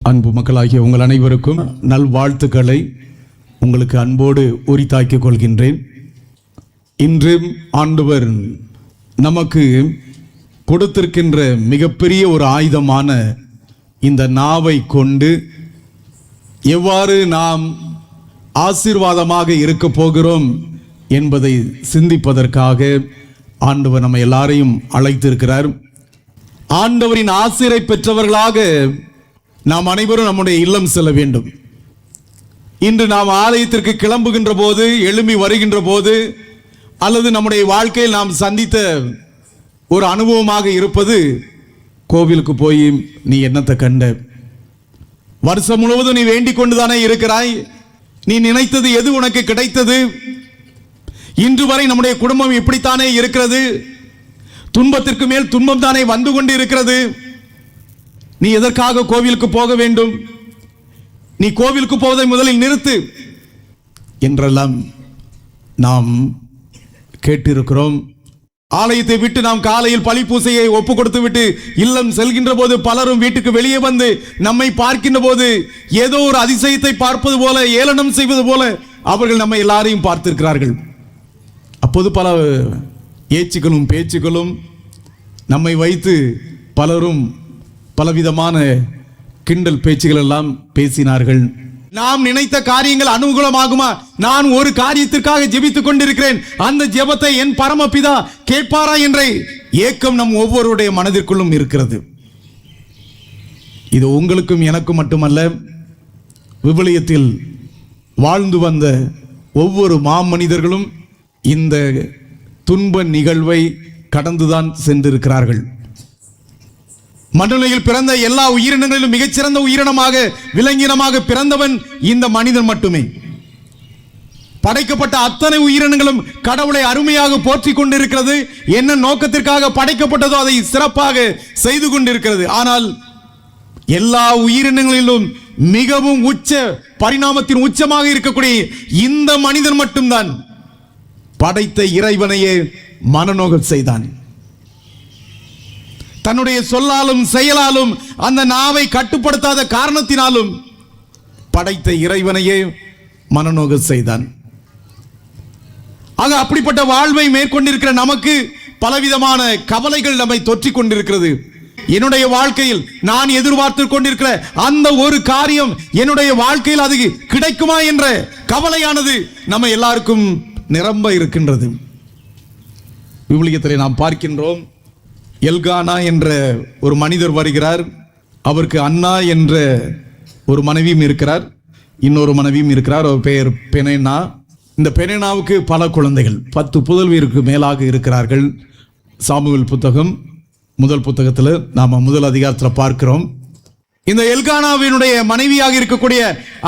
அன்பு மக்களாகிய உங்கள் அனைவருக்கும் நல்வாழ்த்துக்களை உங்களுக்கு அன்போடு உரித்தாக்கிக் கொள்கின்றேன். இன்று ஆண்டவர் நமக்கு கொடுத்திருக்கின்ற மிகப்பெரிய ஒரு ஆயுதமான இந்த நாவை கொண்டு எவ்வாறு நாம் ஆசீர்வாதமாக இருக்க போகிறோம் என்பதை சிந்திப்பதற்காக ஆண்டவர் நம்ம எல்லாரையும் அழைத்திருக்கிறார். ஆண்டவரின் ஆசீரை பெற்றவர்களாக நாம் அனைவரும் நம்முடைய இல்லம் செல்ல வேண்டும். இன்று நாம் ஆலயத்திற்கு கிளம்புகின்ற போது, எழும்பி வருகின்ற போது, அல்லது நம்முடைய வாழ்க்கையில் நாம் சந்தித்த ஒரு அனுபவமாக இருப்பது, கோவிலுக்கு போய் நீ என்னத்தை கண்ட, வருஷம் முழுவதும் நீ வேண்டிக் கொண்டுதானே இருக்கிறாய், நீ நினைத்தது எது உனக்கு கிடைத்தது, இன்று வரை நம்முடைய குடும்பம் இப்படித்தானே இருக்கிறது, துன்பத்திற்கு மேல் துன்பம் தானே வந்து கொண்டு இருக்கிறது, நீ எதற்காக கோவிலுக்கு போக வேண்டும், நீ கோவிலுக்கு போவதை முதலில் நிறுத்து என்றெல்லாம் நாம் கேட்டிருக்கிறோம். ஆலயத்தை விட்டு நாம் காலையில் பழி பூசையை ஒப்பு கொடுத்து விட்டு இல்லம் செல்கின்ற போது பலரும் வீட்டுக்கு வெளியே வந்து நம்மை பார்க்கின்ற போது ஏதோ ஒரு அதிசயத்தை பார்ப்பது போல, ஏளனம் செய்வது போல அவர்கள் நம்மை எல்லாரையும் பார்த்திருக்கிறார்கள். அப்போது பல ஏச்சுக்களும் பேச்சுக்களும் நம்மை வைத்து பலரும் பலவிதமான கிண்டல் பேச்சுகள் எல்லாம் பேசினார்கள். நாம் நினைத்த காரியங்கள் அனுகூலமாகுமா? நான் ஒரு காரியத்திற்காக ஜெபித்துக் கொண்டிருக்கிறேன், அந்த ஜெபத்தை என் பரமபிதா கேட்பாரா என்ற ஏக்கம் நம் ஒவ்வொருடைய மனதிற்குள்ளும் இருக்கிறது. இது உங்களுக்கும் எனக்கும் மட்டுமல்ல, விவிலியத்தில் வாழ்ந்து வந்த ஒவ்வொரு மாமனிதர்களும் இந்த துன்ப நிகழ்வை கடந்துதான் சென்றிருக்கிறார்கள். மண்ணுலகில் பிறந்த எல்லா உயிரினங்களிலும் மிகச்சிறந்த உயிரினமாக விலங்கினமாக பிறந்தவன் இந்த மனிதன் மட்டுமே. படைக்கப்பட்ட அத்தனை உயிரினங்களும் கடவுளை அருமையாக போற்றி கொண்டிருக்கிறது. என்ன நோக்கத்திற்காக படைக்கப்பட்டதோ அதை சிறப்பாக செய்து கொண்டிருக்கிறது. ஆனால் எல்லா உயிரினங்களிலும் மிகவும் உச்ச பரிணாமத்தின் உச்சமாக இருக்கக்கூடிய இந்த மனிதன் மட்டும்தான் படைத்த இறைவனையே மனநோகம் செய்தான். தன்னுடைய சொல்லாலும் செயலாலும் அந்த நாவை கட்டுப்படுத்தாத காரணத்தினாலும் படைத்த இறைவனையே மனநோக செய்தான். ஆக அப்படிப்பட்ட வாழ்வை மேற்கொண்டிருக்கிற நமக்கு பலவிதமான கவலைகள் நம்மை தொற்றிக் கொண்டிருக்கிறது. என்னுடைய வாழ்க்கையில் நான் எதிர்பார்த்து கொண்டிருக்கிற அந்த ஒரு காரியம் என்னுடைய வாழ்க்கையில் அது கிடைக்குமா என்ற கவலையானது நம்ம எல்லாருக்கும் நிரம்ப இருக்கின்றது. விவிலியத்திலே நாம் பார்க்கின்றோம், எல்கானா என்ற ஒரு மனிதர் வருகிறார். அவருக்கு அன்னா என்ற ஒரு மனைவியும் இருக்கிறார், இன்னொரு மனைவியும் இருக்கிறார். அவர் பெயர் பெனேனா. இந்த பெனேனாவுக்கு பல குழந்தைகள், 10 புதல்வியருக்கு மேலாக இருக்கிறார்கள். சாமுவேல் புத்தகம் முதல் புத்தகத்தில் நாம் முதல் அதிகாரத்தில் பார்க்கிறோம். இந்த எல்கானாவினுடைய மனைவியாக இருக்கக்கூடிய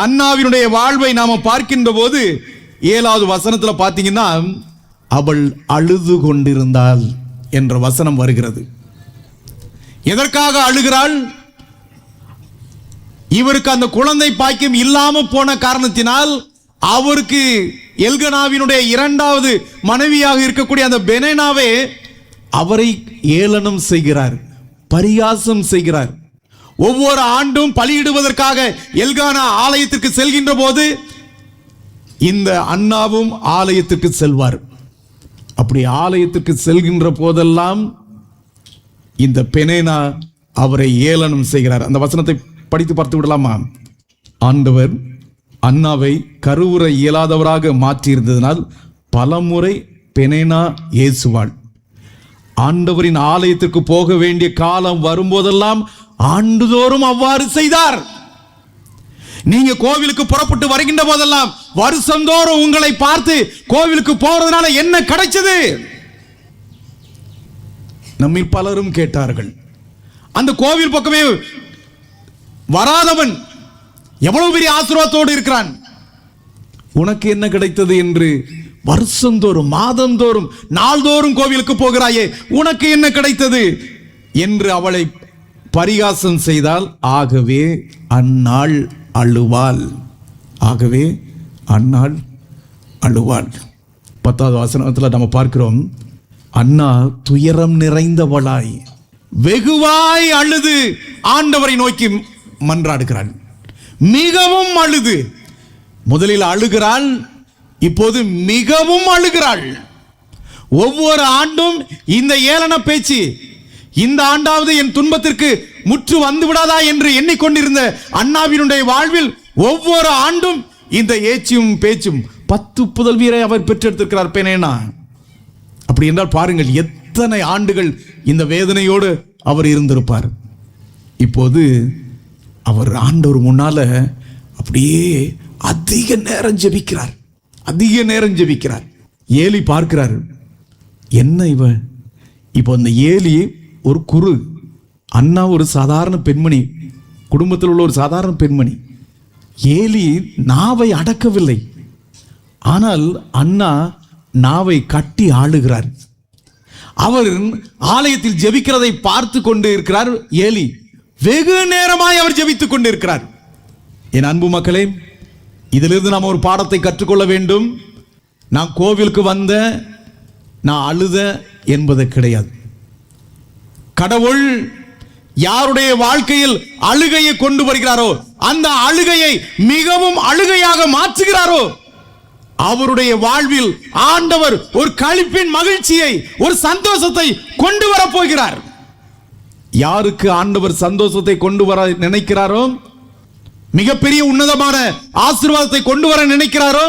அன்னாவினுடைய வாழ்வை நாம பார்க்கின்ற போது 7வது வசனத்தில் பார்த்தீங்கன்னா, அவள் அழுது கொண்டிருந்தாள் என்ற வசனம் வருகிறது. எதற்காக அழுகிறாள்? இவருக்கு அந்த குழந்தை பாக்கியம் இல்லாம போன காரணத்தினால் அவருக்கு எல்கனாவினுடைய 2வது மனைவியாக இருக்கக்கூடிய அந்த பெனேனாவே அவரை ஏளனம் செய்கிறார், பரிகாசம் செய்கிறார். ஒவ்வொரு ஆண்டும் பலியிடுவதற்காக எல்கானா ஆலயத்திற்கு செல்கின்ற போது இந்த அன்னாவும் ஆலயத்திற்கு செல்வார். அப்படி ஆலயத்திற்கு செல்கின்ற போதெல்லாம் இந்த பெனேனா அவரை ஏளனம் செய்கிறார். அந்த வசனத்தை படித்து பார்த்து விடலாமா? ஆண்டவர் அன்னாவை கருவுற இயலாதவராக மாற்றியிருந்ததனால் பலமுறை பெனேனா இயேசுவாள். ஆண்டவரின் ஆலயத்திற்கு போக வேண்டிய காலம் வரும்போதெல்லாம் ஆண்டுதோறும் அவ்வாறு செய்தார். நீங்க கோவிலுக்கு புறப்பட்டு வருகின்ற போதெல்லாம் வருஷந்தோறும் உங்களை பார்த்து கோவிலுக்கு போறதுனால என்ன கிடைச்சது? நம்மில் பலரும் கேட்டார்கள். அந்த கோவில் பக்கமே வராதவன் எவ்வளவு பெரிய ஆசீர்வாதத்தோடு இருக்கிறான், உனக்கு என்ன கிடைத்தது என்று வருஷந்தோறும் மாதந்தோறும் நாள்தோறும் கோவிலுக்கு போகிறாயே, உனக்கு என்ன கிடைத்தது என்று அவளை பரிகாசம் செய்தால், ஆகவே அந்நாள் அழுவாள். ஆகவே அன்னாள் அழுவாள். 10வது வசனத்தில் நம்ம பார்க்கிறோம், அன்னா துயரம் நிறைந்தவளாய் வெகுவாய் அழுது ஆண்டவரை நோக்கி மன்றாடுகிறாள். மிகவும் அழுது, முதலில் அழுகிறாள், இப்போது மிகவும் அழுகிறாள். ஒவ்வொரு ஆண்டும் இந்த ஏளன பேச்சு, இந்த ஆண்டாவது என் துன்பத்திற்கு முற்று வந்து விடாதா என்று எண்ணிக்கொண்டிருந்த அண்ணாவினுடைய வாழ்வில் ஒவ்வொரு ஆண்டும் இந்த ஏச்சும் பேச்சும். 10 புதல்வியரை அவர் பெற்றெடுத்திருக்கிறார் பெனேனா. அப்படி என்றால் பாருங்கள், எத்தனை ஆண்டுகள் இந்த வேதனையோடு அவர் இருந்திருப்பார். இப்போது அவர் ஆண்டவர் முன்னால அப்படியே அதிக நேரம் ஜெபிக்கிறார், அதிக நேரம் ஜெபிக்கிறார். ஏலி பார்க்கிறார், என்ன இவ? இப்போ இந்த ஏலி ஒரு குரு, அண்ணா ஒரு சாதாரண பெண்மணி, குடும்பத்தில் உள்ள ஒரு சாதாரண பெண்மணி. ஏலி நாவை அடக்கவில்லை, ஆனால் அண்ணா நாவை கட்டி ஆளுகிறார். அவர் ஆலயத்தில் ஜெபிக்கிறதை பார்த்து கொண்டு இருக்கிறார் ஏலி. வெகு நேரமாய் அவர் ஜெபித்துக் கொண்டு இருக்கிறார். என் அன்பு மக்களே, இதிலிருந்து நாம் ஒரு பாடத்தை கற்றுக்கொள்ள வேண்டும். நான் கோவிலுக்கு வந்த, நான் அழுத என்பது கிடையாது. கடவுள் யாருடைய வாழ்க்கையில் அழுகையை கொண்டு வருகிறாரோ, அந்த அழுகையை மிகவும் அழுகையாக மாற்றுகிறாரோ, அவருடைய வாழ்வில் ஆண்டவர் ஒரு களிப்பின் மகிழ்ச்சியை, ஒரு சந்தோஷத்தை கொண்டு வர போகிறார். யாருக்கு ஆண்டவர் சந்தோஷத்தை கொண்டு வர நினைக்கிறாரோ, மிகப்பெரிய உன்னதமான ஆசீர்வாதத்தை கொண்டு வர நினைக்கிறாரோ,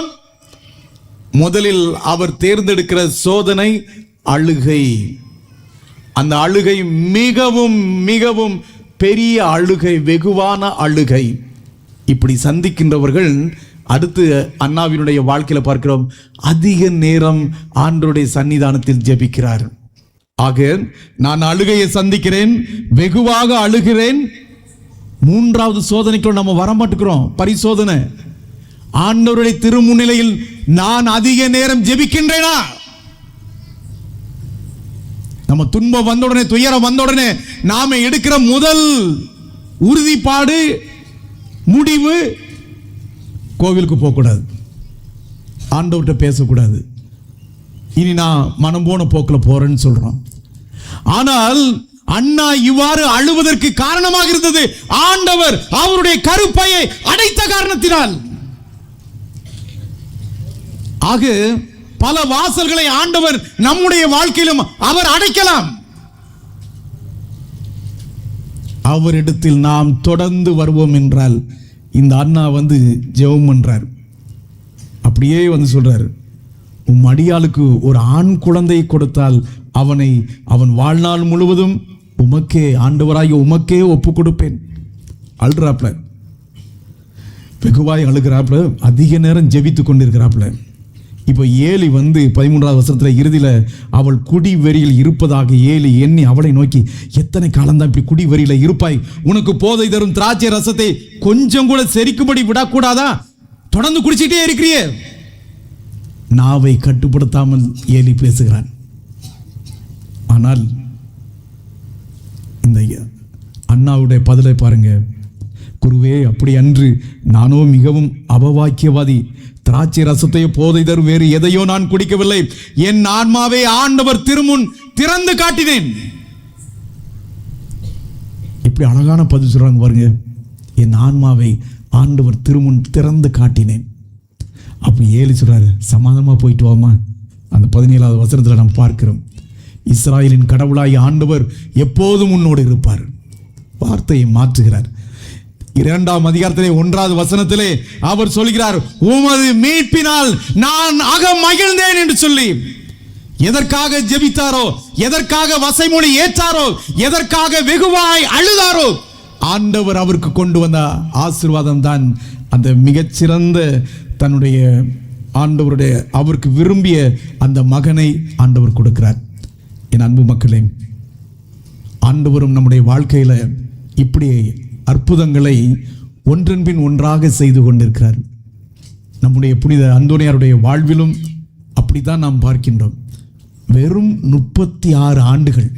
முதலில் அவர் தேர்ந்தெடுக்கிற சோதனை அழுகை. அந்த அழுகை மிகவும் மிகவும் பெரிய அழுகை, வெகுவான அழுகை. இப்படி சந்திக்கின்றவர்கள் அடுத்து அண்ணாவினுடைய வாழ்க்கையில பார்க்கிறோம், அதிக நேரம் ஆண்டவருடைய சன்னிதானத்தில் ஜெபிக்கிறார். ஆக நான் அழுகையை சந்திக்கிறேன், வெகுவாக அழுகிறேன். மூன்றாவது சோதனைக்குள்ள நம்ம வரமாட்டுக்கிறோம், பரிசோதனை. ஆண்டவருடைய திருமுன்னிலையில் நான் அதிக நேரம் ஜெபிக்கின்றேனா? நம்ம துன்பம் வந்த உடனே, துயரம் வந்த உடனே நாம எடுக்கிற முதல் உறுதிப்பாடு, முடிவு, கோவிலுக்கு போகக்கூடாது, ஆண்டவர்கிட்ட பேசக்கூடாது, இனி நான் மனம் போன போக்கில் போறேன்னு சொல்றோம். ஆனால் அண்ணா இவ்வாறு அழுவதற்கு காரணமாக இருந்தது ஆண்டவர் அவருடைய கருப்பையை அடைத்த காரணத்தினால். ஆக பல வாசல்களை ஆண்டவர் நம்முடைய வாழ்க்கையிலும் அவர் அடைக்கலாம். அவரிடத்தில் நாம் தொடர்ந்து வருவோம் என்றால், இந்த அண்ணா ஜெபம் பண்றார். அப்படியே சொல்றார், உம் அடியாளுக்கு ஒரு ஆண் குழந்தை கொடுத்தால் அவன் வாழ்நாள் முழுவதும் உமக்கே, ஆண்டவராகிய உமக்கே ஒப்பு கொடுப்பேன். அழுறாப்ல, வெகுவாய் அழுகிறாப்ல, அதிக நேரம் ஜெபித்து கொண்டிருக்கிறாப்ல. இப்போ ஏலி 13வது வசனத்தில் இறுதியில் அவள் குடி வெறியில் இருப்பதாக ஏலி எண்ணி அவளை நோக்கி, எத்தனை காலம்தான் இப்படி குடி வெறியில இருப்பாய்? உனக்கு போதை தரும் திராட்சை ரசத்தை கொஞ்சம் கூட செரிக்கும்படி விடக்கூடாதா? தொடர்ந்து குடிச்சிட்டே இருக்கிறியே. நாவை கட்டுப்படுத்தாமல் ஏலி பேசுகிறான். ஆனால் இந்த அண்ணாவுடைய பதிலை பாருங்க. குருவே, அப்படி அன்று நானோ மிகவும் அபவாக்கியவாதி, திராட்சை ரசத்தையோ போதை தரும் வேறு எதையோ நான் குடிக்கவில்லை. என் ஆன்மாவை ஆண்டவர் திருமுன் திறந்து காட்டினேன். இப்படி அழகான பதில் சொல்றாங்க பாருங்க. என் ஆன்மாவை ஆண்டவர் திருமுன் திறந்து காட்டினேன். அப்படி ஏலி சொல்றாரு, சமாதானமா போயிட்டு வாமா. அந்த 17வது வசனத்தில் நாம் பார்க்கிறோம், இஸ்ராயலின் கடவுளாய் ஆண்டவர் எப்போதும் உன்னோடு இருப்பார். வார்த்தையை மாற்றுகிறார். 2ஆம் அதிகாரத்திலே 1வது வசனத்திலே அவர் சொல்கிறார், உமது மீட்பினால் நான் மகிழ்ந்தேன் என்று சொல்லி எதற்காக ஜெபித்தாரோ, எதற்காக வசைமொழி ஏற்றாரோ, எதற்காக வெகுவாய் அழுதாரோ, ஆண்டவர் அவருக்கு கொண்டு வந்த ஆசீர்வாதம் தான் அந்த மிகச்சிறந்த தன்னுடைய ஆண்டவருடைய அவருக்கு விரும்பிய அந்த மகனை ஆண்டவர் கொடுக்கிறார். என் அன்பு மக்களே, ஆண்டவரும் நம்முடைய வாழ்க்கையில இப்படி அற்புதங்களை ஒன்றன் பின் ஒன்றாக செய்து கொண்டிருக்கிறார். நம்முடைய புனித அந்தோனியாருடைய வாழ்விலும் அப்படித்தான் நாம் பார்க்கின்றோம். வெறும் 36 ஆண்டுகள்,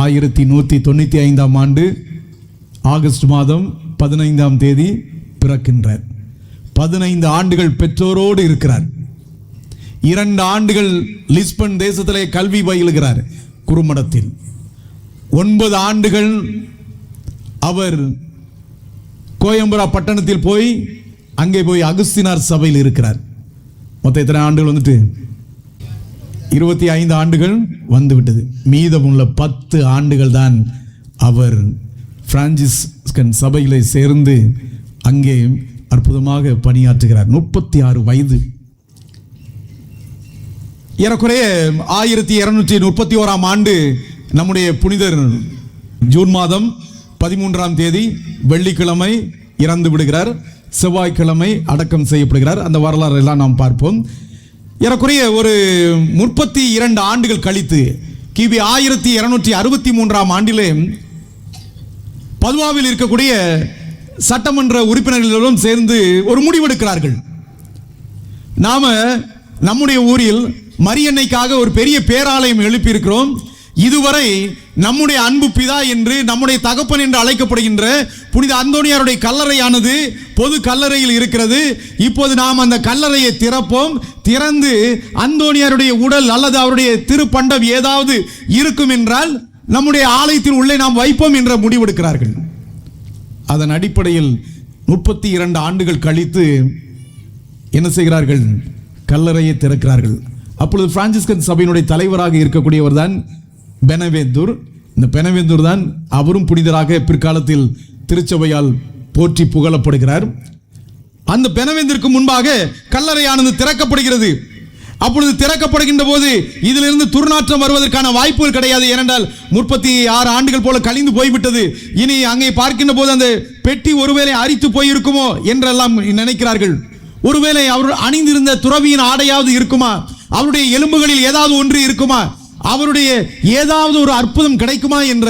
1195ஆம் ஆண்டு ஆகஸ்ட் மாதம் 15ஆம் தேதி பிறக்கின்றார். 15 ஆண்டுகள் பெற்றோரோடு இருக்கிறார். 2 ஆண்டுகள் லிஸ்பன் தேசத்திலே கல்வி பயிலுகிறார் குறுமடத்தில். 9 ஆண்டுகள் அவர் கோயம்புரா பட்டணத்தில் போய் அங்கே போய் அகுஸ்தினார் சபையில் இருக்கிறார். மொத்தம் எத்தனை ஆண்டுகள் வந்துட்டு 25 ஆண்டுகள் வந்துவிட்டது. மீதமுள்ள 10 ஆண்டுகள் தான் அவர் பிரான்சிஸ்கன் சபையிலே சேர்ந்து அங்கே அற்புதமாக பணியாற்றுகிறார். 36 வயது. ஏறக்குறைய 1231 ஆண்டு நம்முடைய புனிதர் ஜூன் மாதம் 13ஆம் தேதி வெள்ளிக்கிழமை இறந்து விடுகிறார். செவ்வாய்க்கிழமை அடக்கம் செய்யப்படுகிறார். அந்த வரலாறு எல்லாம் நாம் பார்ப்போம். ஏறக்குறைய ஒரு 32 ஆண்டுகள் கழித்து கிபி 1263 ஆண்டிலே பதுவாவில் இருக்கக்கூடிய சட்டமன்ற உறுப்பினர்களுடன் சேர்ந்து ஒரு முடிவெடுக்கிறார்கள். நாம நம்முடைய ஊரில் மரியன்னைக்காக ஒரு பெரிய பேராலயம் எழுப்பியிருக்கிறோம். இதுவரை நம்முடைய அன்பு பிதா என்று நம்முடைய தகப்பன் என்று அழைக்கப்படுகின்ற புனித அந்தோனியாருடைய கல்லறையானது பொது கல்லறையில் இருக்கிறது. இப்போது நாம் அந்த கல்லறையை திறப்போம். திறந்து அந்தோனியாருடைய உடல் அல்லது அவருடைய திருப்பண்டம் ஏதாவது இருக்கும் என்றால் நம்முடைய ஆலயத்தின் உள்ளே நாம் வைப்போம் என்ற முடிவெடுக்கிறார்கள். அதன் அடிப்படையில் 32 ஆண்டுகள் கழித்து என்ன செய்கிறார்கள்? கல்லறையை திறக்கிறார்கள். அப்பொழுது பிரான்சிஸ்கன் சபையினுடைய தலைவராக இருக்கக்கூடியவர் தான் பெனவேந்தூர். இந்த பெனவேந்தூர் தான் அவரும் புனிதராக பிற்காலத்தில் திருச்சபையால் போற்றி புகழப்படுகிறார். அந்த பெனவேந்தருக்கு முன்பாக கல்லறையானது திறக்கப்படுகிறது. அப்பொழுது திறக்கப்படுகின்ற போது இதிலிருந்து துர்நாற்றம் வருவதற்கான வாய்ப்புகள் கிடையாது. ஏனென்றால் 36 ஆண்டுகள் போல கழிந்து போய்விட்டது. இனி அங்கே பார்க்கின்ற போது அந்த பெட்டி ஒருவேளை அரித்து போயிருக்குமோ என்றெல்லாம் நினைக்கிறார்கள். ஒருவேளை அவர் அணிந்திருந்த துறவியின் ஆடையாவது இருக்குமா? அவருடைய எலும்புகளில் ஏதாவது ஒன்று இருக்குமா? அவருடைய ஏதாவது ஒரு அற்புதம் கிடைக்குமா என்ற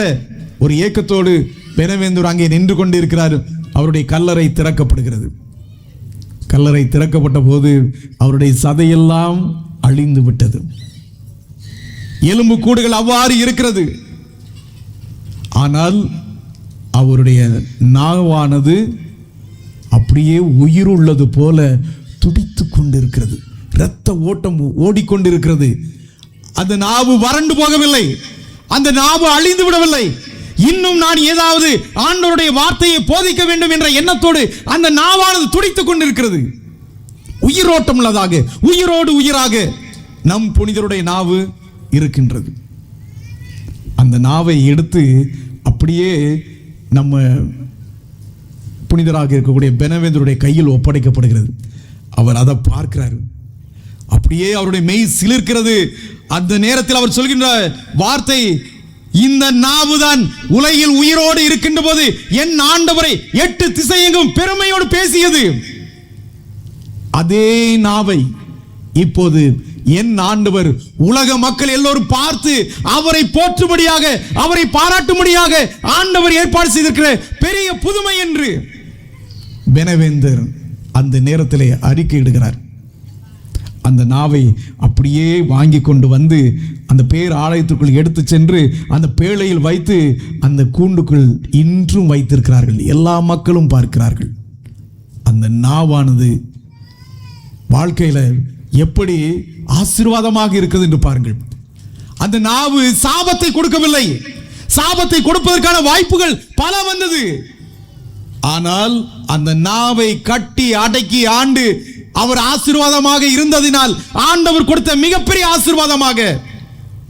ஒரு ஏக்கத்தோடு பெனவேந்தூர் அங்கே நின்று கொண்டிருக்கிறார். அவருடைய கல்லறை திறக்கப்படுகிறது. கல்லறை திறக்கப்பட்ட போது அவருடைய சதையெல்லாம் அழிந்து விட்டது. எலும்பு கூடுகள் அவ்வாறு இருக்கிறது. ஆனால் அவருடைய நாவானது அப்படியே உயிர் உள்ளது போல துடித்துக் கொண்டிருக்கிறது. இரத்த ஓட்டம் ஓடிக்கொண்டிருக்கிறது. அந்த நாவு வறண்டு போகவில்லை. அந்த நாவு அழிந்து விடவில்லை. இன்னும் நான் ஏதாவது ஆண்டவருடைய வார்த்தையை போதிக்க வேண்டும் என்ற எண்ணத்தோடு அந்த நாவானது துடித்துக் கொண்டிருக்கிறது. உயிரோட்டம் உள்ளதாக, உயிரோடு உயிராக நம் புனிதருடைய நாவு இருக்கின்றது. அந்த நாவை எடுத்து அப்படியே நம்ம புனிதராக இருக்கக்கூடிய பெனவேந்தருடைய கையில் ஒப்படைக்கப்படுகிறது. அவர் அதை பார்க்கிறார். அப்படியே அவருடைய மெய் சிலிர்க்கிறது. அந்த நேரத்தில் அவர் சொல்கின்ற வார்த்தை, இந்த நாவுதான் உலகில் உயிரோடு இருக்கின்ற போது என் ஆண்டவரை 8 திசையெங்கும் பெருமையோடு பேசியது. அதே நாவை இப்போது என் ஆண்டவர் உலக மக்கள் எல்லோரும் பார்த்து அவரை போற்றும்படியாக, அவரை பாராட்டும்படியாக ஆண்டவர் ஏற்பாடு செய்திருக்கிற பெரிய புதுமை என்று பெனவேந்தர் அந்த நேரத்திலே அறிக்கையிடுகிறார். அந்த நாவை அப்படியே வாங்கி கொண்டு வந்து அந்த பேர் ஆலயத்துக்குள் எடுத்து சென்று அந்த பேழையில் வைத்து அந்த கூண்டுக்குள் இன்றும் வைத்திருக்கிறார்கள். எல்லா மக்களும் பார்க்கிறார்கள். அந்த நாவானது வாழ்க்கையில எப்படி ஆசீர்வாதமாக இருக்கிறது என்று பாருங்கள். அந்த நாவு சாபத்தை கொடுக்கவில்லை. சாபத்தை கொடுப்பதற்கான வாய்ப்புகள் பல வந்தது. ஆனால் அந்த நாவை கட்டி அடக்கி ஆண்டு அவர் ஆசீர்வாதமாக இருந்ததினால் ஆண்டவர் கொடுத்த மிகப்பெரிய ஆசீர்வாதமாக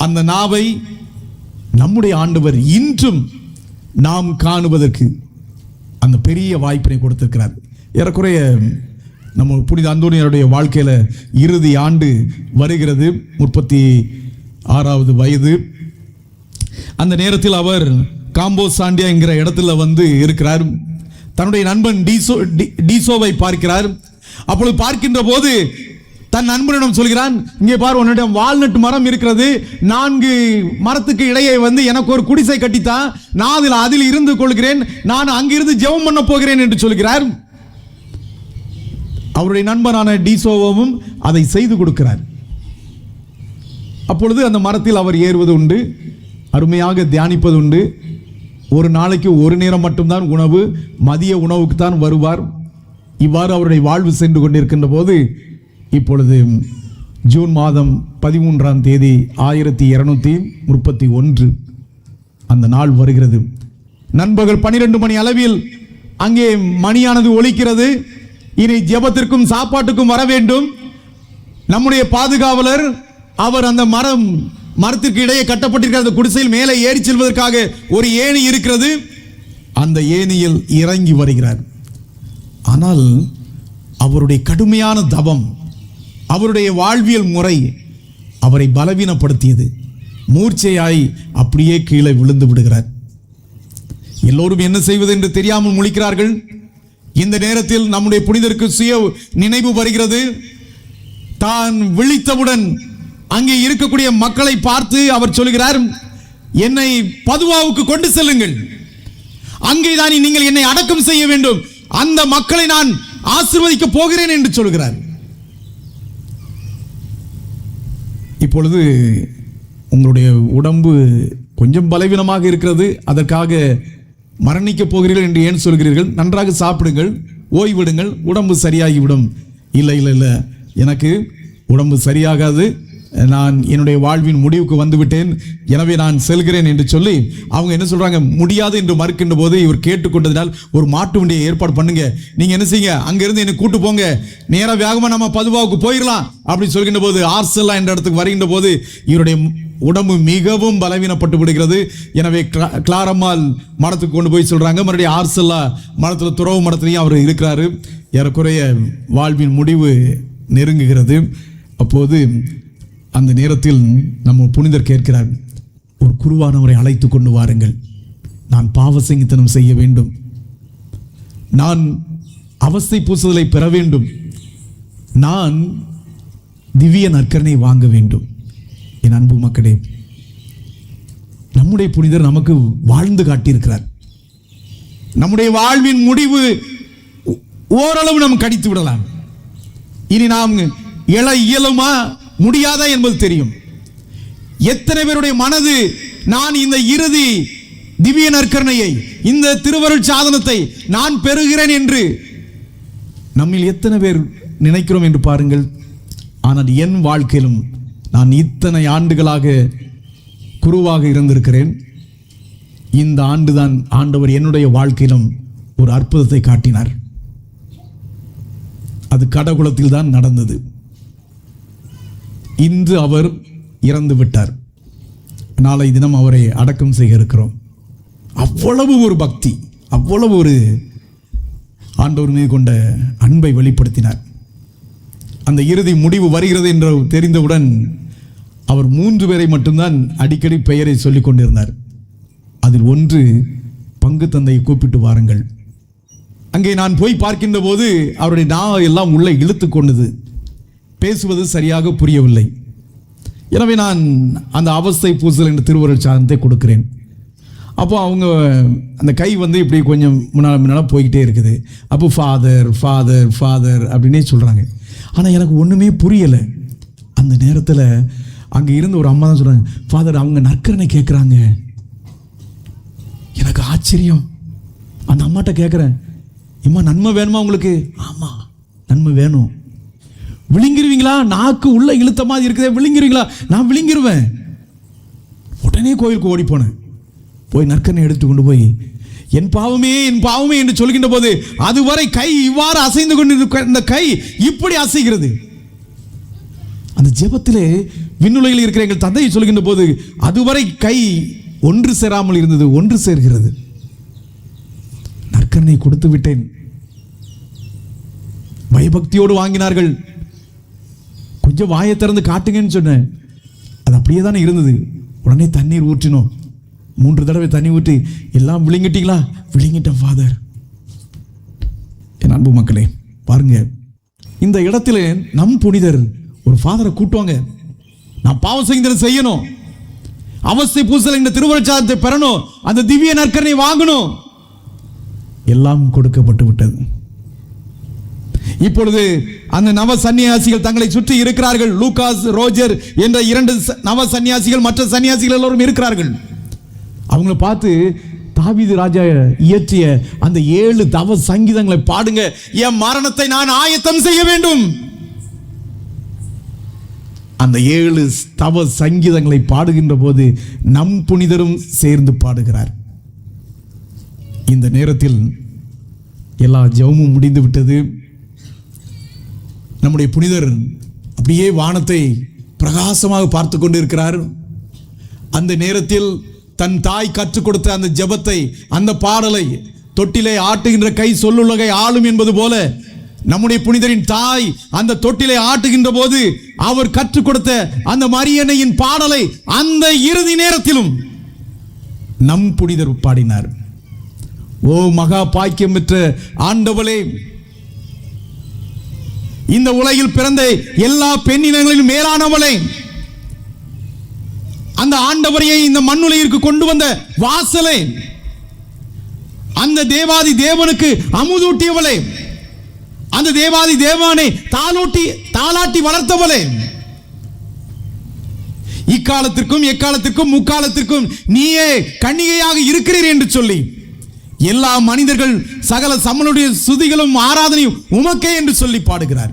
அந்த நாவை நம்முடைய ஆண்டவர் இன்றும் நாம் காணுவதற்கு அந்த பெரிய வாய்ப்பினை கொடுத்திருக்கிறார். ஏறக்குறைய நம்ம புனித அந்தோனியாருடைய வாழ்க்கையில இறுதி ஆண்டு வருகிறது. 36வது வயது. அந்த நேரத்தில் அவர் காம்போ சாண்டியா என்கிற இடத்துல வந்து இருக்கிறார். தன்னுடைய நண்பன் டீசோவை பார்க்கிறார். அப்பொழுது பார்க்கின்ற போது தன் நண்பனிடம் சொல்கிறான், இங்கே பார், உன்னிடம் வால்நட் மரம் இருக்கிறது. 4 மரத்துக்கு இடையே வந்து எனக்கு ஒரு குடிசை கட்டித்தான், நான் அதில் இருந்து கொள்கிறேன், நான் அங்கிருந்து ஜெபம் பண்ண போகிறேன் என்று சொல்கிறார். அவருடைய நண்பனான டீசோவும் அதை செய்து கொடுக்கிறார். அப்பொழுது அந்த மரத்தில் அவர் ஏறுவது உண்டு, அருமையாக தியானிப்பது உண்டு. ஒரு நாளைக்கு ஒரு நேரம் மட்டும்தான் உணவு, மதிய உணவுக்கு தான் வருவார். இவ்வாறு அவருடைய வாழ்வு சென்று கொண்டிருக்கின்ற போது இப்பொழுது ஜூன் மாதம் 13ஆம் தேதி 1231 அந்த நாள் வருகிறது. நண்பகல் 12 மணி அளவில் அங்கே மணியானது ஒலிக்கிறது. இனி ஜெபத்திற்கும் சாப்பாட்டுக்கும் வர வேண்டும். நம்முடைய பாதுகாவலர் அவர் அந்த மரத்திற்கு இடையே கட்டப்பட்டிருக்கிற அந்த குடிசையில் மேலே ஏறி செல்வதற்காக ஒரு ஏணி இருக்கிறது. அந்த ஏணியில் இறங்கி வருகிறார். ஆனால் அவருடைய கடுமையான தவம், அவருடைய வாழ்வியல் முறை அவரை பலவீனப்படுத்தியது. மூர்ச்சையாய் அப்படியே கீழே விழுந்து விடுகிறார். எல்லோரும் என்ன செய்வது என்று தெரியாமல் முழிக்கிறார்கள். இந்த நேரத்தில் நம்முடைய புனிதருக்கு சுய நினைவு வருகிறது. தான் விழித்தவுடன் அங்கே இருக்கக்கூடிய மக்களை பார்த்து அவர் சொல்கிறார், என்னை பதுவாவுக்கு கொண்டு செல்லுங்கள், அங்கேதான் நீங்கள் என்னை அடக்கம் செய்ய வேண்டும், அந்த மக்களை நான் ஆசீர்வதிக்க போகிறேன் என்று சொல்கிறார். இப்பொழுது உங்களுடைய உடம்பு கொஞ்சம் பலவீனமாக இருக்கிறது, அதற்காக மரணிக்கப் போகிறீர்கள் என்று ஏன் சொல்கிறீர்கள்? நன்றாக சாப்பிடுங்கள், ஓய்விடுங்கள், உடம்பு சரியாகிவிடும். இல்லை இல்லை இல்லை, எனக்கு உடம்பு சரியாகாது, நான் என்னுடைய வாழ்வின் முடிவுக்கு வந்துவிட்டேன், எனவே நான் செல்கிறேன் என்று சொல்லி அவங்க என்ன சொல்றாங்க, முடியாது என்று மறுக்கின்ற போது இவர் கேட்டுக்கொண்டதினால் ஒரு மாட்டு வண்டியை ஏற்பாடு பண்ணுங்க, நீங்க என்ன செய்யுங்க, அங்கிருந்து என்னை கூட்டு போங்க, நேராக வேகமாக நம்ம பதுவாவுக்கு போயிடலாம் அப்படின்னு சொல்கின்ற போது ஆர்செல்லா என்ற இடத்துக்கு வருகின்ற போது இவருடைய உடம்பு மிகவும் பலவீனப்பட்டு விடுகிறது. எனவே கிளாரம்மாள் மடத்துக்கு கொண்டு போய் சொல்றாங்க. மறுபடியும் ஆர்செல்லா மடத்தில் துறவு மடத்திலையும் அவர் இருக்கிறாரு. ஏறக்குறைய வாழ்வின் முடிவு நெருங்குகிறது. அப்போது அந்த நேரத்தில் நம்ம புனிதர் கேட்கிறார், ஒரு குருவானவரை அழைத்து கொண்டு வாருங்கள், நான் பாவசங்கித்தனம் செய்ய வேண்டும், நான் அவஸ்தை பூசுதலை பெற வேண்டும், நான் திவ்ய நற்கரணை வாங்க வேண்டும். என் அன்பு மக்களே, நம்முடைய புனிதர் நமக்கு வாழ்ந்து காட்டியிருக்கிறார். நம்முடைய வாழ்வின் முடிவு ஓரளவு நாம் கடித்து விடலாம். இனி நாம் எழ இயலுமா முடியாதா என்பது தெரியும். எத்தனை பேருடைய மனது நான் இந்த இறுதி திவ்ய நற்கரணையை, இந்த திருவருள் சாதனத்தை நான் பெறுகிறேன் என்று நம்மில் எத்தனை பேர் நினைக்கிறோம் என்று பாருங்கள். ஆனால் என் வாழ்க்கையிலும் நான் இத்தனை ஆண்டுகளாக குருவாக இருந்திருக்கிறேன். இந்த ஆண்டுதான் ஆண்டவர் என்னுடைய வாழ்க்கையிலும் ஒரு அற்புதத்தை காட்டினார். அது கடகுலத்தில் தான் நடந்தது. இன்று அவர் இறந்து விட்டார். நாளை தினம் அவரை அடக்கம் செய்ய இருக்கிறோம். அவ்வளவு ஒரு பக்தி, அவ்வளவு ஒரு ஆண்டவர் மீது கொண்ட அன்பை வெளிப்படுத்தினார். அந்த இறுதி முடிவு வருகிறது என்று தெரிந்தவுடன் அவர் 3 பேரை மட்டும்தான் அடிக்கடி பெயரை சொல்லிக் கொண்டிருந்தார். அதில் ஒன்று, பங்கு தந்தையை கூப்பிட்டு வாருங்கள். அங்கே நான் போய் பார்க்கின்ற போது அவருடைய நான் எல்லாம் உள்ளே இழுத்து கொண்டது, பேசுவது சரியாக புரியவில்லை. எனவே நான் அந்த அவஸ்தை பூசல் என்ற திருவருள் சாதனத்தை கொடுக்கிறேன். அப்போ அவங்க அந்த கை வந்து இப்படி கொஞ்சம் முன்னால் போய்கிட்டே இருக்குது. அப்போ ஃபாதர் ஃபாதர் ஃபாதர் அப்படின்னே சொல்கிறாங்க. ஆனால் எனக்கு ஒன்றுமே புரியலை. அந்த நேரத்தில் அங்கே இருந்த ஒரு அம்மா தான் சொல்கிறாங்க, ஃபாதர் அவங்க நற்கரணை கேட்குறாங்க. எனக்கு ஆச்சரியம். அந்த அம்மாட்ட கேட்குறேன், இம்மா நன்மை வேணுமா உங்களுக்கு? ஆமாம் நன்மை வேணும். விழுங்கிருவீங்களா? நாக்கு உள்ள இழுத்த மாதிரி இருக்குதே, விழுங்கிருவீங்களா? நான் விழுங்கிருவேன். உடனே கோயிலுக்கு ஓடி போனேன். போய் நற்கரணை எடுத்து கொண்டு போய் என் பாவமே என் பாவமே என்று சொல்கின்ற போது அதுவரை கை இவ்வாறு அசைந்து கொண்டிருக்க இந்த கை இப்படி அசைகிறது. அந்த ஜெபத்திலே விண்ணுலகில் இருக்கிற எங்கள் தந்தையை சொல்கின்ற போது அதுவரை கை ஒன்று சேராமல் இருந்தது, ஒன்று சேர்கிறது. நற்கரணை கொடுத்து விட்டேன். பயபக்தியோடு வாங்கினார்கள். கொஞ்சம் வாயை திறந்து காட்டுங்கன்னு சொன்னேன். அது அப்படியே தானே இருந்தது. உடனே தண்ணீர் ஊற்றினோம். 3 தடவை தண்ணி ஊற்றி, எல்லாம் விழுங்கிட்டீங்களா? விழுங்கிட்டேன் ஃபாதர். என் அன்பு மக்களே, பாருங்க, இந்த இடத்துல நம் புனிதர் ஒரு ஃபாதரை கூட்டுவாங்க. நான் பாவ சங்கீதம் செய்யணும், அவஸ்தை பூசல் என்ற திருவருட்சாதனத்தை பெறணும், அந்த திவ்ய நற்கரணை வாங்கணும். எல்லாம் கொடுக்கப்பட்டு விட்டது. இப்பொழுது அந்த நவ சன்னியாசிகள் தங்களை சுற்றி இருக்கிறார்கள். லூகாஸ், ரோஜர் என்ற 2 நவ சன்னியாசிகள், மற்ற சன்னியாசிகள் எல்லோரும் இருக்கிறார்கள். அவங்கள பார்த்து தாவீது ராஜா இயற்றிய அந்த 7 தவ சங்கீதங்களை பாடுங்க, என் மரணத்தை நான் ஆயத்தம் செய்ய வேண்டும். அந்த 7 தவ சங்கீதங்களை பாடுகின்ற போது நம் புனிதரும் சேர்ந்து பாடுகிறார். இந்த நேரத்தில் எல்லா ஜெபமும் முடிந்து விட்டது. நம்முடைய புனிதர் அப்படியே வானத்தை பிரகாசமாக பார்த்து கொண்டு இருக்கிறார். அந்த நேரத்தில் தன் தாய் கற்றுக் கொடுத்த அந்த ஜெபத்தை, அந்த பாடலை, தொட்டிலை ஆட்டுகின்ற கை சொல்லுலகை ஆளும் என்பது போல நம்முடைய புனிதரின் தாய் அந்த தொட்டிலை ஆட்டுகின்ற போது அவர் கற்றுக் கொடுத்த அந்த மரியன்னையின் பாடலை அந்த இறுதி நேரத்திலும் நம் புனிதர் பாடினார். ஓ மகா பாக்கியம் பெற்ற ஆண்டவளே, இந்த உலகில் பிறந்த எல்லா பெண்ணினங்களிலும் மேலானவளே, அந்த ஆண்டவரையை இந்த மண்ணுலகிற்கு கொண்டு வந்த வாசலே, அந்த தேவாதி தேவனுக்கு அமுதூட்டியவளே, அந்த தேவாதி தேவானை தாளாட்டி வளர்த்தவளே, இக்காலத்திற்கும் எக்காலத்திற்கும் முக்காலத்திற்கும் நீயே கன்னிகையாக இருக்கிறீர் என்று சொல்லி எல்லா மனிதர்கள் சகல சமனுடைய சுதிகளும் ஆராதனையும் உமக்கே என்று சொல்லி பாடுகிறார்.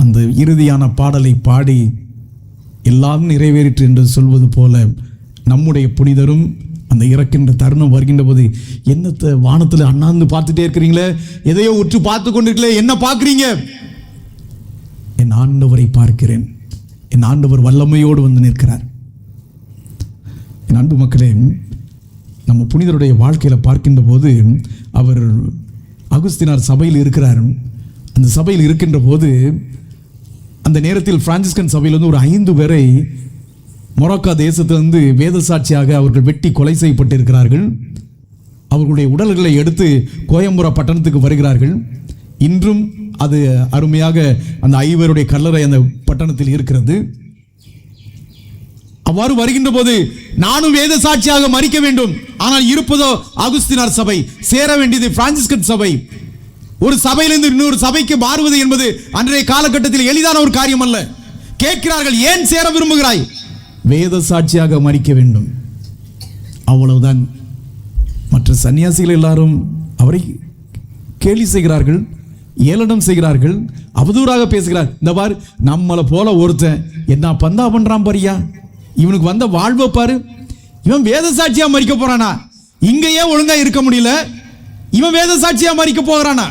அந்த இறுதியான பாடலை பாடி எல்லாம் நிறைவேறிற்று என்று சொல்வது போல நம்முடைய புனிதரும் அந்த இறக்கின்ற தருணம் வருகின்ற போது, என்னத்தை வானத்தில் அண்ணாந்து பார்த்துட்டே இருக்கிறீங்களே, எதையோ உற்று பார்த்து கொண்டிருக்கீங்களே, என்ன பார்க்கிறீங்க? என் ஆண்டவரை பார்க்கிறேன். என் ஆண்டவர் வல்லமையோடு வந்து நிற்கிறார். என் அன்பு மக்களே, நம்ம புனிதருடைய வாழ்க்கையில் பார்க்கின்ற போது அவர் அகுஸ்தினார் சபையில் இருக்கிறார். அந்த சபையில் இருக்கின்ற போது அந்த நேரத்தில் பிரான்சிஸ்கன் சபையிலிருந்து ஒரு 5 பேரை மொரோக்கா தேசத்திலிருந்து வேத சாட்சியாக அவர்கள் வெட்டி கொலை செய்யப்பட்டிருக்கிறார்கள். அவர்களுடைய உடல்களை எடுத்து கோயம்புரா பட்டணத்துக்கு வருகிறார்கள். இன்றும் அது அருமையாக அந்த 5 பேருடைய கல்லறை அந்த பட்டணத்தில் இருக்கிறது. அவ்வாறு வருகின்ற போது நானும் வேத சாட்சியாக மரிக்க வேண்டும், ஆனால் இருப்பதோ அகுஸ்தினார் சபை, சேர வேண்டியது பிரான்சிஸ்கன் சபை. ஒரு சபையிலிருந்து இன்னொரு சபைக்கு மாறுவது என்பது அன்றைய காலகட்டத்தில் எளிதான ஒரு காரியம் அல்ல. கேட்கிறார்கள், ஏன் சேர விரும்புகிறாய்? வேத சாட்சியாக மரிக்க வேண்டும், அவ்வளவுதான். மற்ற சன்னியாசிகள் எல்லாரும் அவரை கேலி செய்கிறார்கள், ஏளனம் செய்கிறார்கள், அவதூறாக பேசுகிறார். இந்த பார், நம்மளை போல ஒருத்தன் என்ன பந்தா பண்றான் பாரியா, இவனுக்கு வந்த வாழ்வை பாரு, இவன் வேத சாட்சியா மரிக்க போறானா? இங்கேயே ஒழுங்கா இருக்க முடியல, இவன் வேத சாட்சியா மரிக்க போகிறானா?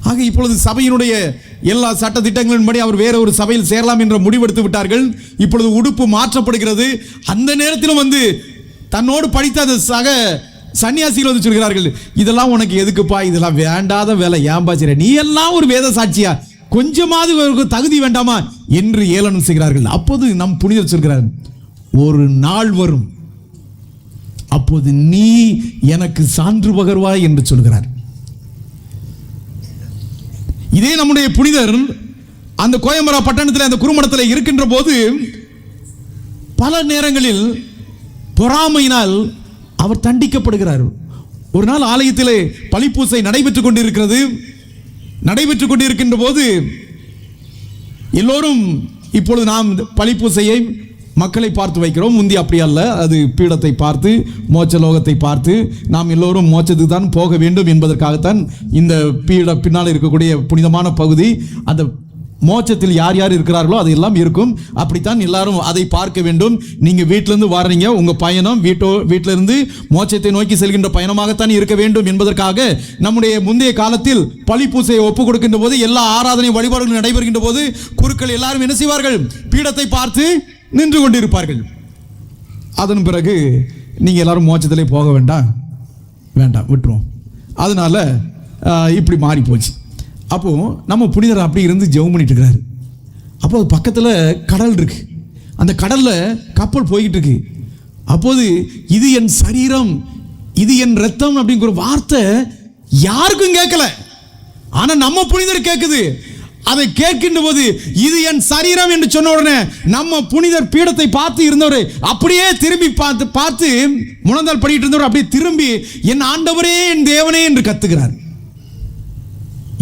ஆக இப்பொழுது சபையினுடைய எல்லா சட்ட திட்டங்களின்படி அவர் வேற ஒரு சபையில் சேரலாம் என்ற முடிவெடுத்து விட்டார்கள். இப்பொழுது உடுப்பு மாற்றப்படுகிறது. அந்த நேரத்திலும் வந்து தன்னோடு படித்த அந்த சக சன்னியாசிகள் வந்து சொல்கிறார்கள், இதெல்லாம் உனக்கு எதுக்குப்பா, இதெல்லாம் வேண்டாத வேலை, ஏன் பாச்சிர, நீ எல்லாம் ஒரு வேத சாட்சியா, கொஞ்சமாவது தகுதி வேண்டாமா என்று ஏளனம் செய்கிறார்கள். அப்போது நம் புனிதர் சொல்கிறார், ஒரு நாள் வரும், அப்போது நீ எனக்கு சான்று பகர்வாய் என்று சொல்கிறார். இதே நம்முடைய புனிதர் அந்த கோயம்புரா பட்டணத்தில் அந்த குறுமடத்தில் இருக்கின்ற போது பல நேரங்களில் பொறாமையினால் அவர் தண்டிக்கப்படுகிறார். ஒரு நாள் ஆலயத்திலே பலிப்பூசை நடைபெற்றுக் கொண்டிருக்கிறது. நடைபெற்றுக் கொண்டிருக்கின்ற போது எல்லோரும் இப்பொழுது நாம் பலிப்பூசையை மக்களை பார்த்து வைக்கிறோம். முந்தி அப்படி அல்ல, அது பீடத்தை பார்த்து மோட்சலோகத்தை பார்த்து நாம் எல்லோரும் மோட்சத்துக்கு தான் போக வேண்டும் என்பதற்காகத்தான் இந்த பீட பின்னால் இருக்கக்கூடிய புனிதமான பகுதி. அந்த மோட்சத்தில் யார் யார் இருக்கிறார்களோ அதெல்லாம் இருக்கும். அப்படித்தான் எல்லாரும் அதை பார்க்க வேண்டும். நீங்க வீட்டிலிருந்து வர்றீங்க, உங்க பயணம் வீட்டிலிருந்து மோட்சத்தை நோக்கி செல்கின்ற பயணமாகத்தான் இருக்க வேண்டும் என்பதற்காக நம்முடைய முந்தைய காலத்தில் பலிப்பூசையை ஒப்புக் கொடுக்கின்ற போது, எல்லா ஆராதனை வழிபாடுகளும் நடைபெறுகின்ற போது குருக்கள் எல்லாரும் என்ன செய்வார்கள்? பீடத்தை பார்த்து நின்று கொண்டிருப்பார்கள். அதன் பிறகு நீங்க எல்லாரும் மோட்சத்திலே போக வேண்டாம் விட்டுருவோம். அதனால இப்படி மாறி போச்சு. அப்போ நம்ம புனிதர் அப்படி இருந்து ஜெபம் பண்ணிட்டு இருக்கிறாரு. அப்போ பக்கத்தில் கடல் இருக்கு. அந்த கடல்ல கப்பல் போய்கிட்டு இருக்கு. அப்போது இது என் சரீரம், இது என் ரத்தம் அப்படிங்கிற வார்த்தை யாருக்கும் கேட்கல. ஆனா நம்ம புனிதர் கேட்குது. அதை கேட்கின்ற போது இது என் சரீரம் என்று சொன்ன உடனே நம்ம புனிதர் பீடத்தை பார்த்து இருந்தவர் அப்படியே திரும்பி பார்த்து முழந்தால் படிட்டு இருந்தவர் அப்படியே திரும்பி என் ஆண்டவரே என் தேவனே என்று கத்துகிறார்.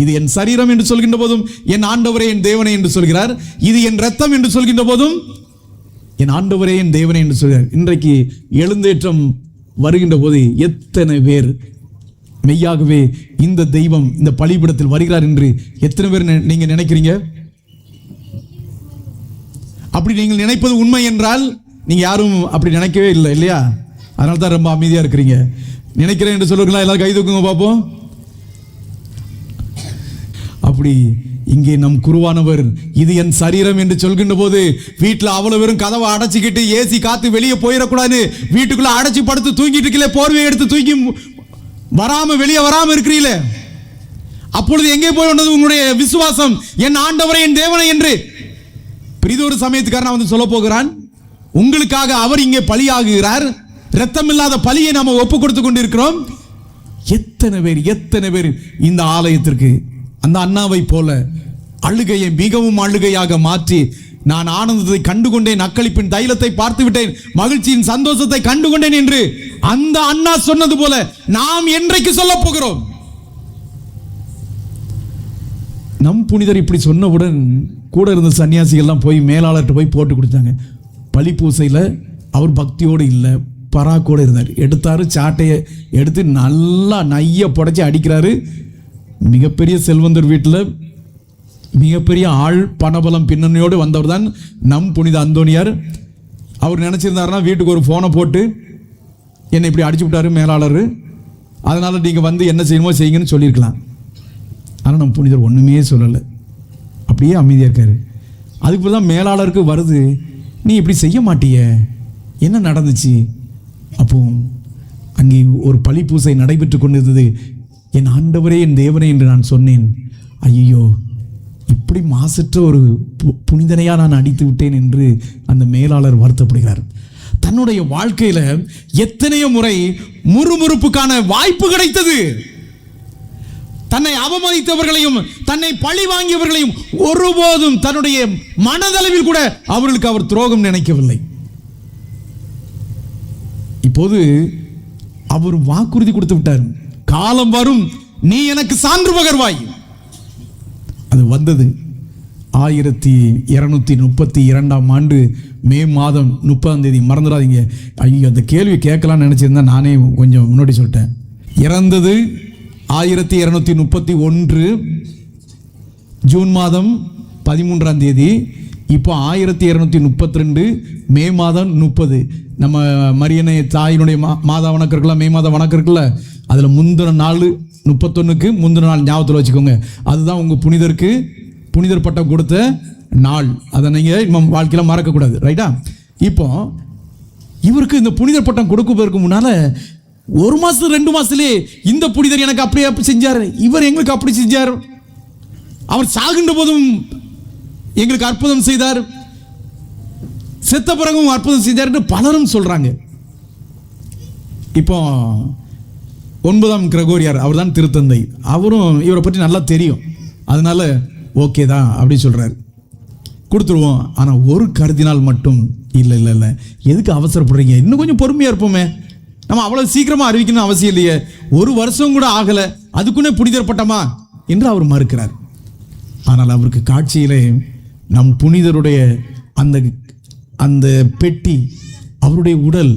இது என் சரீரம் என்று சொல்கின்ற போதும் என் ஆண்டவரே என் தேவனே என்று சொல்கிறார். இது என் ரத்தம் என்று சொல்கின்ற போதும் என் ஆண்டவரே என் தேவனே என்று சொல்கிறார். இன்றைக்கு எழுந்தேற்றம் வருகின்ற போது எத்தனை பேர் மெய்யாகவே இந்த தெய்வம் இந்த பலிபீடத்தில் வருகிறார் என்று எத்தனை பேர் நீங்க நினைக்கிறீங்க? அப்படி நீங்கள் நினைப்பது உண்மை என்றால் நீங்க யாரும் அப்படி நினைக்கவே இல்லை இல்லையா? அதனால தான் ரொம்ப அமைதியா இருக்கிறீங்க. நினைக்கிறேன் என்று சொல்லுங்களா? எல்லாரும் கை தூக்குங்க பார்ப்போம். அப்படி இங்கே நம் குருவானவர் இது என் சரீரம் என்று சொல்கின்ற போது வீட்டில் அவ்வளவு வெறும் கதவை அடைச்சிக்கிட்டு ஏசி காத்து வெளியே போயிடக்கூடாது, வீட்டுக்குள்ள அடைச்சி படுத்து தூங்கிட்டு இருக்கீங்களே, போர்வையை எடுத்து தூக்கி வராம வெளியே வராம இருக்கிறீங்களே, அப்பொழுது எங்கே போய் வந்தது உங்களுடைய விசுவாசம்? என் ஆண்டவரை என் தேவனை என்று பிரிதொரு சமயத்துக்காரன் வந்து சொல்ல போகிறான். உங்களுக்காக அவர் இங்கே பலியாகுகிறார். இரத்தம் இல்லாத பலியை நாம ஒப்பு கொடுத்து கொண்டிருக்கிறோம். எத்தனை பேர் இந்த ஆலயத்திற்கு அந்த அண்ணாவை போல அழுகையை மிகவும் அழுகையாக மாற்றி, நான் ஆனந்தத்தை கண்டுகொண்டேன், அக்களிப்பின் தைலத்தை பார்த்து விட்டேன், மகிழ்ச்சியின் சந்தோஷத்தை கண்டுகொண்டேன் என்று அந்த அண்ணா சொன்னது போல நாம் என்றைக்கு சொல்ல போகிறோம்? நம் புனிதர் இப்படி சொன்னவுடன் கூட இருந்த சன்னியாசிகள்லாம் போய் மேலாளர்கிட்ட போய் போட்டு கொடுத்தாங்க. பலி பூசையில் அவர் பக்தியோடு இல்லை, பராக்கோடு இருந்தார். எடுத்தாரு, சாட்டையை எடுத்து நல்லா நைய புடைச்சி அடிக்கிறாரு. மிகப்பெரிய செல்வந்தர் வீட்டில் மிகப்பெரிய ஆள் பணபலம் பின்னணியோடு வந்தவர் தான் நம் புனித அந்தோனியார். அவர் நினச்சிருந்தாருன்னா வீட்டுக்கு ஒரு ஃபோனை போட்டு என்னை இப்படி அடிச்சு விட்டாரு மேலாளர், அதனால் நீங்கள் வந்து என்ன செய்யணுமோ செய்யுங்கன்னு சொல்லியிருக்கலாம். ஆனால் நம் புனிதர் ஒன்றுமே சொல்லலை, அப்படியே அமைதியாக இருக்காரு. அதுக்கு தான் மேலாளருக்கு வருது, நீ இப்படி செய்ய மாட்டிய, என்ன நடந்துச்சு? அப்போ அங்கே ஒரு பழி பூசை நடைபெற்று கொண்டிருந்தது. என் ஆண்டவரே என் தேவனே என்று நான் சொன்னேன். ஐயோ, இப்படி மாசற்ற ஒரு புனிதனையா நான் அடித்து விட்டேன் என்று அந்த மேலாளர் வருத்தப்படுகிறார். தன்னுடைய வாழ்க்கையில எத்தனையோ முறை முறுமுறுப்புக்கான வாய்ப்பு கிடைத்தது. தன்னை அவமதித்தவர்களையும் தன்னை பழி வாங்கியவர்களையும் ஒருபோதும் தன்னுடைய மனதளவில் கூட அவர்களுக்கு அவர் துரோகம் நினைக்கவில்லை. இப்போது அவர் வாக்குறுதி கொடுத்து விட்டார், காலம் வரும் நீ எனக்கு சான்று பகர்வாய். அது வந்தது. 1232 ஆண்டு மே மாதம் 30 மறந்துடாதீங்க. ஐயோ, அந்த கேள்வி கேட்கலாம்னு நினைச்சிருந்தா நானே கொஞ்சம் முன்னாடி சொல்லிட்டேன். இறந்தது 1231 ஜூன் மாதம் 13. இப்போ 1232 மே மாதம் 30. நம்ம மரியனை தாயினுடைய மாதா வணக்கம் இருக்கலாம், மே மாதம் வணக்கம் இருக்குல்ல, அதில் முந்தின நாள் 31க்கு முந்தின நாள் ஞாபகத்தில் வச்சுக்கோங்க. அதுதான் உங்கள் புனிதருக்கு புனிதர் பட்டம் கொடுத்த நாள். அதை நீங்கள் நம்ம வாழ்க்கையில் மறக்கக்கூடாது, ரைட்டா? இப்போ இவருக்கு இந்த புனிதர் பட்டம் கொடுப்பதற்கு முன்னால் 1 மாதம் 2 மாதத்துலேயே இந்த புனிதர் எனக்கு அப்படி செஞ்சார், இவர் எங்களுக்கு அப்படி செஞ்சார், அவர் சாகின்ற போதும் எங்களுக்கு அற்புதம் செய்தார், செத்த பிறகும் அற்புதம் செய்தார் என்று பலரும் சொல்றாங்க. இப்போ 9ஆம் கிரகோரியார், அவர் தான் திருத்தந்தை, அவரும் இவரை பற்றி நல்லா தெரியும், அதனால ஓகே தான் அப்படி சொல்றாரு, கொடுத்துருவோம். ஆனால் ஒரு கருதினால் மட்டும் இல்லை, எதுக்கு அவசரப்படுறீங்க, இன்னும் கொஞ்சம் பொறுமையா இருப்போமே, நம்ம அவ்வளவு சீக்கிரமா அறிவிக்கணும் அவசியம் இல்லையே, 1 வருஷம் கூட ஆகல, அதுக்குன்னே புனிதர் பட்டமா என்று அவர் மறுக்கிறார். ஆனால் அவருக்கு காட்சியிலே நம் புனிதருடைய அந்த பெட்டி, அவருடைய உடல்,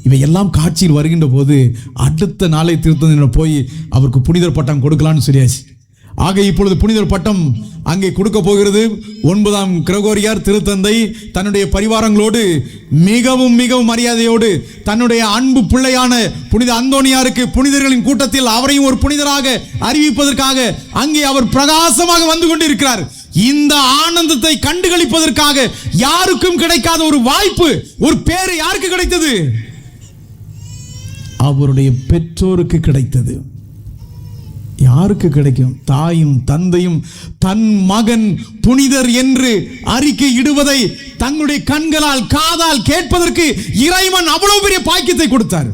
இவையெல்லாம் காட்சியில் வருகின்ற போது அடுத்த நாளை திருத்தந்தை போய் அவருக்கு புனிதர் பட்டம் கொடுக்கலான்னு சொல்லியாச்சு. ஆக இப்பொழுது புனிதர் பட்டம் அங்கே கொடுக்க போகிறது. 9ஆம் கிரகோரியார் திருத்தந்தை தன்னுடைய பரிவாரங்களோடு மிகவும் மரியாதையோடு தன்னுடைய அன்பு பிள்ளையான புனித அந்தோனியாருக்கு புனிதர்களின் கூட்டத்தில் அவரையும் ஒரு புனிதராக அறிவிப்பதற்காக அங்கே அவர் பிரகாசமாக வந்து கொண்டிருக்கிறார். இந்த ஆனந்தத்தை கண்டுகளிப்பதற்காக யாருக்கும் கிடைக்காத ஒரு வாய்ப்பு, ஒரு பேரு யாருக்கு கிடைத்தது? அவருடைய பெற்றோருக்கு கிடைத்தது. யாருக்கு கிடைக்கும்? தாயும் தந்தையும் தன் மகன் புனிதர் என்று அறிக்கை இடுவதை தன்னுடைய கண்களால் காதால் கேட்பதற்கு இறைவன் அவ்வளவு பெரிய பாக்கியத்தை கொடுத்தார்.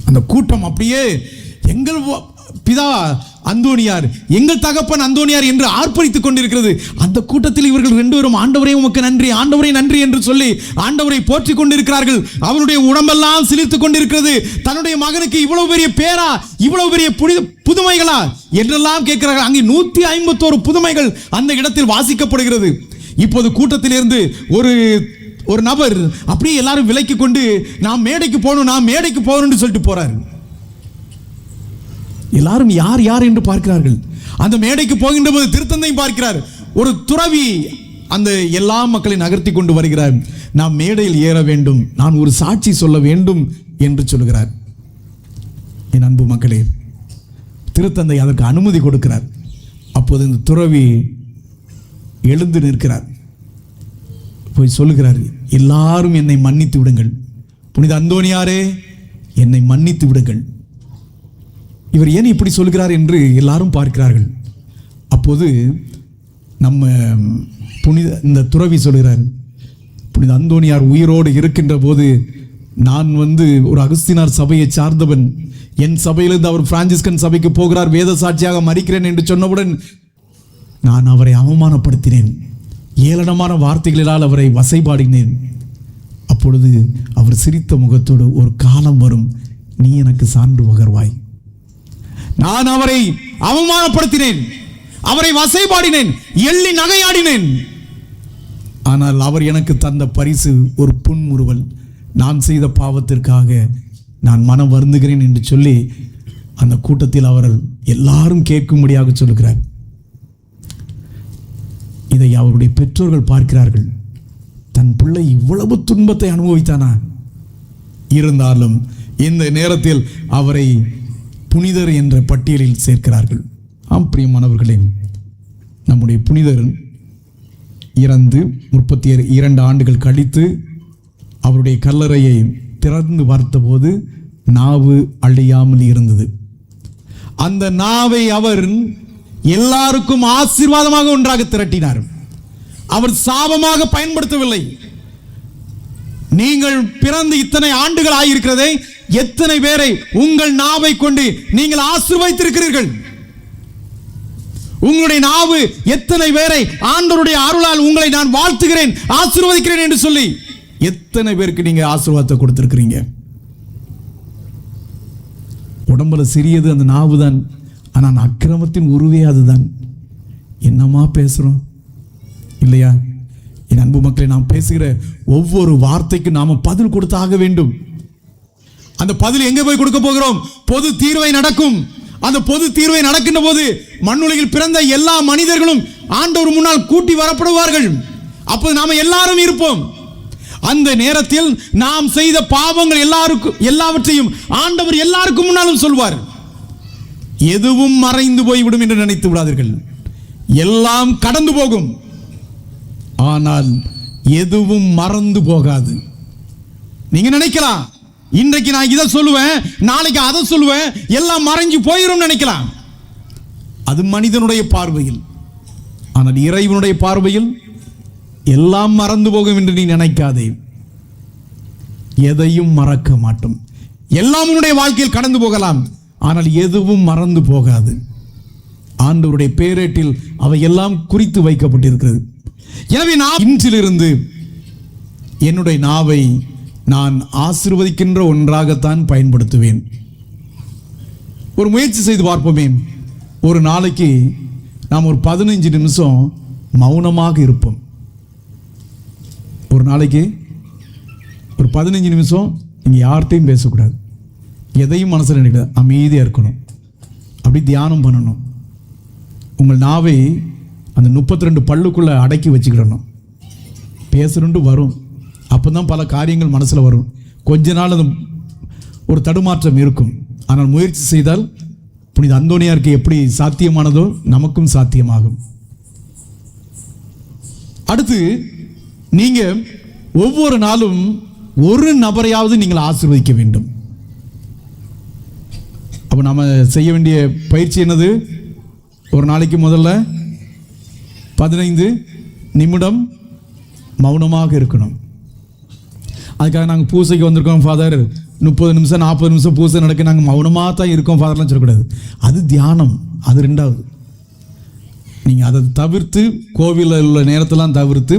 அந்த கூட்டம் அப்படியே எங்கள் பிதா அந்தோனியார், எங்கள் தகப்பன் அந்தோனியார் என்று ஆர்ப்பரித்துக் கொண்டிருக்கிறது. அந்த கூட்டத்தில் இவர்கள் 2 பேரும் ஆண்டவரே உமக்கு நன்றி, ஆண்டவரே நன்றி என்று சொல்லி ஆண்டவரை போற்றிக் கொண்டிருக்கிறார்கள். அவருடைய உடம்பெல்லாம் சிலிர்த்துக் கொண்டிருக்கிறது. தன்னுடைய மகனுக்கு இவ்வளவு பெரிய பேரா, இவ்வளவு பெரிய புதுமைகளா என்றெல்லாம் கேட்கிறார்கள். அங்கே 151 புதுமைகள் அந்த இடத்தில் வாசிக்கப்படுகிறது. இப்போது கூட்டத்திலிருந்து ஒரு நபர் அப்படியே எல்லாரும் விலக்கி கொண்டு நாம் மேடைக்கு போகணும் சொல்லிட்டு போறாரு. எல்லாரும் யார் என்று பார்க்கிறார்கள். அந்த மேடைக்கு போகின்ற போது திருத்தந்தையும் பார்க்கிறார். ஒரு துறவி அந்த எல்லா மக்களையும் நகர்த்தி கொண்டு வருகிறார். நான் மேடையில் ஏற வேண்டும், நான் ஒரு சாட்சி சொல்ல வேண்டும் என்று சொல்கிறார். என் அன்பு மக்களே, திருத்தந்தை அதற்கு அனுமதி கொடுக்கிறார். அப்போது இந்த துறவி எழுந்து நிற்கிறார். போய் சொல்லுகிறார், எல்லாரும் என்னை மன்னித்து விடுங்கள், புனித அந்தோனியாரே என்னை மன்னித்து விடுங்கள். இவர் ஏன் இப்படி சொல்கிறார் என்று எல்லாரும் பார்க்கிறார்கள். அப்போது நம்ம இந்த துறவி சொல்கிறார், புனித அந்தோனியார் உயிரோடு இருக்கின்ற போது நான் ஒரு அகஸ்தினார் சபையை சார்ந்தவன், என் சபையிலிருந்து அவர் பிரான்சிஸ்கன் சபைக்கு போகிறார், வேத சாட்சியாக மரிக்கிறேன் என்று சொன்னவுடன் நான் அவரை அவமானப்படுத்தினேன், ஏளனமான வார்த்தைகளால் அவரை வசைபாடினேன். அப்பொழுது அவர் சிரித்த முகத்தோடு, ஒரு காலம் வரும் நீ எனக்கு சான்று பகர்வாய், நான் அவரை அவமானப்படுத்தினேன், அவரை வசைபாடினேன், எள்ளி நகையாடினேன், ஆனால் அவர் எனக்கு தந்த பரிசு ஒரு புன்முறுவல், நான் செய்த பாவத்திற்காக நான் மனம் வருந்துகிறேன் என்று சொல்லி அந்த கூட்டத்தில் அவர்கள் எல்லாரும் கேட்கும்படியாக சொல்லுகிறார். இதை அவருடைய பெற்றோர்கள் பார்க்கிறார்கள். தன் பிள்ளை இவ்வளவு துன்பத்தை அனுபவித்தானா? இருந்தாலும் இந்த நேரத்தில் அவரை புனிதர் என்ற பட்டியலில் சேர்க்கிறார்கள். ஆம் பிரியமானவர்களே, நம்முடைய புனிதர் இறந்து 32 ஆண்டுகள் கழித்து அவருடைய கல்லறையை திறந்து பார்த்தபோது நாவு அழியாமல் இருந்தது. அந்த நாவை அவர் எல்லாருக்கும் ஆசீர்வாதமாக ஒன்றாக திரட்டினார். அவர் சாபமாக பயன்படுத்தவில்லை. நீங்கள் பிறந்து இத்தனை ஆண்டுகள் ஆகியிருக்கிறதே, எத்தனை பேரை உங்கள் நாவை கொண்டு நீங்கள் ஆசீர்வதித்திருக்கிறீர்கள்? உங்களுடைய நாவு எத்தனை பேரை ஆண்டவருடைய அருளால் உங்களை நான் வாழ்த்துகிறேன், ஆசீர்வதிக்கிறேன் என்று சொல்லி எத்தனை பேருக்கு நீங்க ஆசீர்வாதத்தை கொடுத்திருக்கிறீங்க? உடம்புல சிறியது அந்த நாவு தான், ஆனால் அக்கிரமத்தின் உருவே அதுதான். என்னமா பேசுறோம் இல்லையா? என் அன்பு மக்களை, நாம் பேசுகிற ஒவ்வொரு வார்த்தைக்கு நாம பதில் கொடுத்தாக வேண்டும். அந்த பதில் எங்க போய் கொடுக்க போகிறோம்? பொது தீர்வை நடக்கும். அந்த பொது தீர்வை நடக்கின்ற போது மண்ணுலகில் பிறந்த எல்லா மனிதர்களும் ஆண்டவர் முன்னால் கூட்டி வரப்படுவார்கள். அப்போது நாம எல்லாரும் இருப்போம். அந்த நேரத்தில் நாம் செய்த பாவங்கள் எல்லாவற்றையும் ஆண்டவர் எல்லாருக்கும் முன்னாலும் சொல்வார். எதுவும் மறைந்து போய்விடும் என்று நினைத்து விடாதீர்கள். எல்லாம் கடந்து போகும், ஆனால் எதுவும் மறந்து போகாது. நீங்க நினைக்கலாம், இன்றைக்கு நான் இதை சொல்லுவேன், நாளைக்கு அதை சொல்லுவேன், எல்லாம் மறைஞ்சு போயிடும் நினைக்கலாம். அது மனிதனுடைய பார்வையில். ஆனால் இறைவனுடைய பார்வையில் எல்லாம் மறந்து போகும் என்று நீ நினைக்காதே. எதையும் மறக்க மாட்டோம். எல்லாம் உன்னுடைய வாழ்க்கையில் கடந்து போகலாம், ஆனால் எதுவும் மறந்து போகாது. ஆண்டவருடைய பேரேட்டில் அவை எல்லாம் குறித்து வைக்கப்பட்டிருக்கிறது. எனவே நான் இன்றிலிருந்து என்னுடைய நாவை நான் ஆசீர்வதிக்கின்ற ஒன்றாகத்தான் பயன்படுத்துவேன். ஒரு முயற்சி செய்து பார்ப்போமே. ஒரு நாளைக்கு நாம் ஒரு 15 நிமிஷம் மௌனமாக இருப்போம். ஒரு நாளைக்கு ஒரு 15 நிமிஷம் நீங்க யார்கிட்டையும் பேசக்கூடாது, எதையும் மனசில் நினைக்காது, அமைதியாக இருக்கணும். அப்படி தியானம் பண்ணணும். உங்கள் நாவை அந்த 32 பல்லுக்குள்ள அடக்கி வச்சுக்கிடணும். பேசணுண்டு வரும், அப்போதான் பல காரியங்கள் மனசில் வரும். கொஞ்ச நாள் அது ஒரு தடுமாற்றம் இருக்கும். ஆனால் முயற்சி செய்தால் புனித அந்தோனியாருக்கு எப்படி சாத்தியமானதோ நமக்கும் சாத்தியமாகும். அடுத்து, நீங்க ஒவ்வொரு நாளும் ஒரு நபரையாவது நீங்கள் ஆசீர்வதிக்க வேண்டும். அப்ப நாம செய்ய வேண்டிய பயிற்சி என்னது? ஒரு நாளைக்கு முதல்ல 15 நிமிடம் மௌனமாக இருக்கணும். அதுக்காக நாங்கள் பூசைக்கு வந்திருக்கோம் ஃபாதர், 30 நிமிஷம் 40 நிமிஷம் பூசை நடக்க நாங்கள் மௌனமாக தான் இருக்கோம் ஃபாதர்லாம் சொல்லக்கூடாது. அது தியானம், அது ரெண்டாவது. நீங்கள் அதை தவிர்த்து, கோவிலில் உள்ள நேரத்தெல்லாம் தவிர்த்து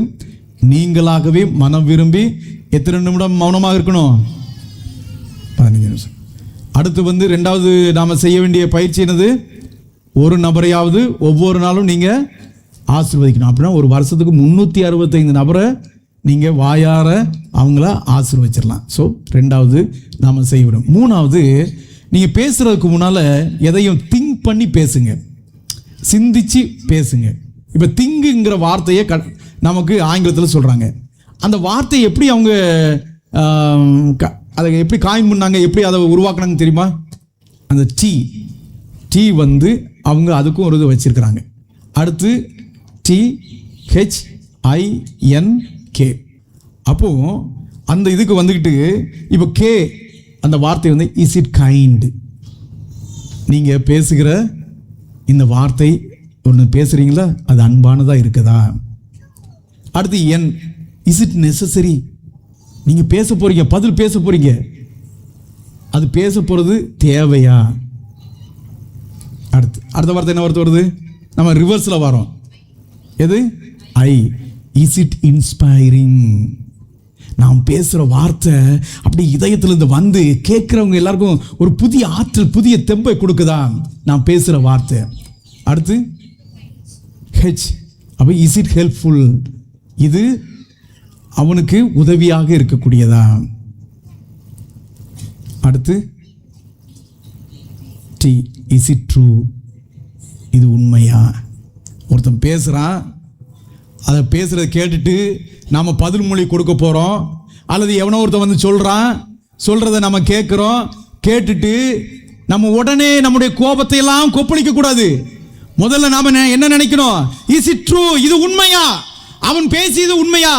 நீங்களாகவே மனம் விரும்பி எத்தனை நிமிடம் மௌனமாக இருக்கணும்? 15 நிமிஷம். அடுத்து ரெண்டாவது நாம் செய்ய வேண்டிய பயிற்சி என்னது? ஒரு நபரையாவது ஒவ்வொரு நாளும் நீங்கள் ஆசீர்வதிக்கணும். அப்படின்னா ஒரு வருஷத்துக்கு 365 நபரை நீங்கள் வாயார அவங்கள ஆசீர்வதிச்சிடலாம். ஸோ ரெண்டாவது நாம் செய்யணும். மூணாவது, நீங்கள் பேசுகிறதுக்கு முன்னால் எதையும் திங்க் பண்ணி பேசுங்க, சிந்திச்சு பேசுங்க. இப்போ திங்குங்கிற வார்த்தையை நமக்கு ஆங்கிலத்தில் சொல்கிறாங்க. அந்த வார்த்தையை எப்படி அவங்க அதை எப்படி காயின் பண்ணாங்க, எப்படி அதை உருவாக்குனாங்க தெரியுமா? அந்த டி வந்து அவங்க அதுக்கும் ஒரு இது வச்சிருக்கிறாங்க. அடுத்து THINK. அப்போ அந்த இதுக்கு வந்துக்கிட்டு இப்போ கே அந்த வார்த்தை வந்து இஸ் இட் கைண்ட். நீங்கள் பேசுகிற இந்த வார்த்தை ஒன்று பேசுகிறீங்களா, அது அன்பானதாக இருக்குதா? அடுத்து என் இஸ் இட் நெசசரி. நீங்கள் பேச போகிறீங்க, பதில் பேச போகிறீங்க, அது பேச போகிறது தேவையா? அடுத்த வார்த்தை என்ன வார்த்தை வருது? நம்ம ரிவர்ஸில் வரோம். எது? Is it inspiring. நாம் பேசுகிற வார்த்தை அப்படி இதயத்திலிருந்து வந்து கேட்குறவங்க எல்லாருக்கும் ஒரு புதிய ஆற்றல், புதிய தெம்பை கொடுக்குதா நாம் பேசுகிற வார்த்தை? அடுத்து அப்போ இஸ் இட் ஹெல்ப்ஃபுல். இது அவனுக்கு உதவியாக இருக்கக்கூடியதா? அடுத்து இஸ் இட் ட்ரூ. இது உண்மையா? ஒருத்தன் பேசுகிறான், அதை பேசுகிறத கேட்டுட்டு நாம் பதில் மொழி கொடுக்க போகிறோம், அல்லது எவனோ ஒருத்தன் வந்து சொல்கிறத நம்ம கேட்குறோம், கேட்டுட்டு நம்ம உடனே நம்முடைய கோபத்தை எல்லாம் கொப்பளிக்க கூடாது. முதல்ல நாம் என்ன நினைக்கணும்? Is it true. இது உண்மையா? அவன் பேசியது உண்மையா?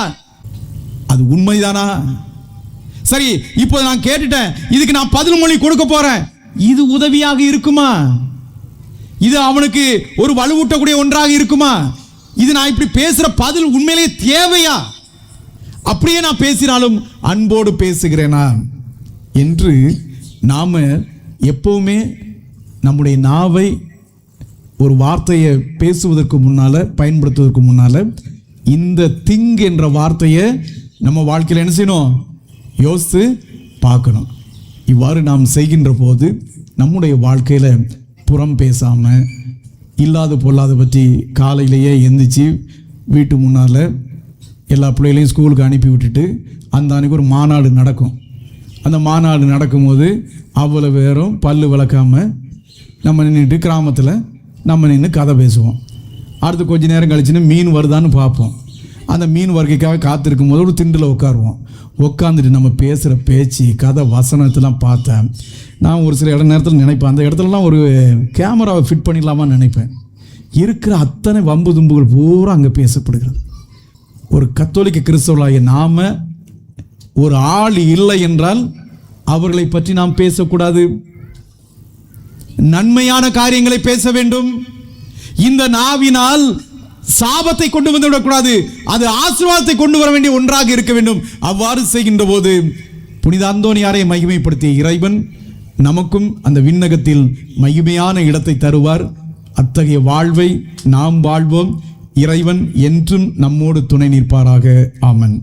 அது உண்மைதானா? சரி, இப்போ நான் கேட்டுட்டேன், இதுக்கு நான் பதில் மொழி கொடுக்க போறேன், இது உதவியாக இருக்குமா? இது அவனுக்கு ஒரு வலுவூட்டக்கூடிய ஒன்றாக இருக்குமா? இது நான் இப்படி பேசுற பதில் உண்மையிலே தேவையா? அப்படியே நான் பேசினாலும் அன்போடு பேசுகிறேனா என்று நாம எப்பவுமே நம்முடைய நாவை ஒரு வார்த்தையை பேசுவதற்கு முன்னால, பயன்படுத்துவதற்கு முன்னால இந்த திங் என்ற வார்த்தையை நம்ம வாழ்க்கையில் என்ன செய்யணும்? யோசித்து பார்க்கணும். இவ்வாறு நாம் செய்கின்ற போது நம்முடைய வாழ்க்கையில் புறம் பேசாமல், இல்லாத பொல்லாத பற்றி காலையிலேயே எந்திரிச்சு வீட்டு முன்னால் எல்லா பிள்ளைகளையும் ஸ்கூலுக்கு அனுப்பி விட்டுட்டு அந்த அன்றைக்கி ஒரு மாநாடு நடக்கும். அந்த மாநாடு நடக்கும்போது அவ்வளோ பேரும் பல்லு விளக்காமல் நம்ம நின்றுட்டு கிராமத்தில் நம்ம நின்று கதை பேசுவோம். அடுத்து கொஞ்சம் நேரம் கழிச்சுன்னு மீன் வருதான்னு பார்ப்போம். அந்த மீன் வருகைக்காக காத்திருக்கும் போது ஒரு திண்டில் உட்காந்துட்டு நம்ம பேசுகிற பேச்சு, கதை, வசனத்தெல்லாம் பார்த்தேன். நான் ஒரு சில நேரத்தில் நினைப்பேன், அந்த இடத்துலலாம் ஒரு கேமராவை ஃபிட் பண்ணிடலாமான்னு நினைப்பேன். இருக்கிற அத்தனை வம்பு தும்புகள் பூரா அங்கே பேசப்படுகிறது. ஒரு கத்தோலிக்க கிறிஸ்தவர்களாகிய நாம் ஒரு ஆள் இல்லை என்றால் அவர்களை பற்றி நாம் பேசக்கூடாது. நன்மையான காரியங்களை பேச வேண்டும். இந்த நாவினால் சாபத்தை கொண்டு வந்து விடக்கூடாது, அது ஆசீர்வாதத்தை கொண்டு வர வேண்டிய ஒன்றாக இருக்க வேண்டும். அவ்வாறு செய்கின்ற போது புனித அந்தோனியாரை மகிமைப்படுத்திய இறைவன் நமக்கும் அந்த விண்ணகத்தில் மகிமையான இடத்தை தருவார். அத்தகைய வாழ்வை நாம் வாழ்வோம். இறைவன் என்றும் நம்மோடு துணை நிற்பாராக. ஆமென்.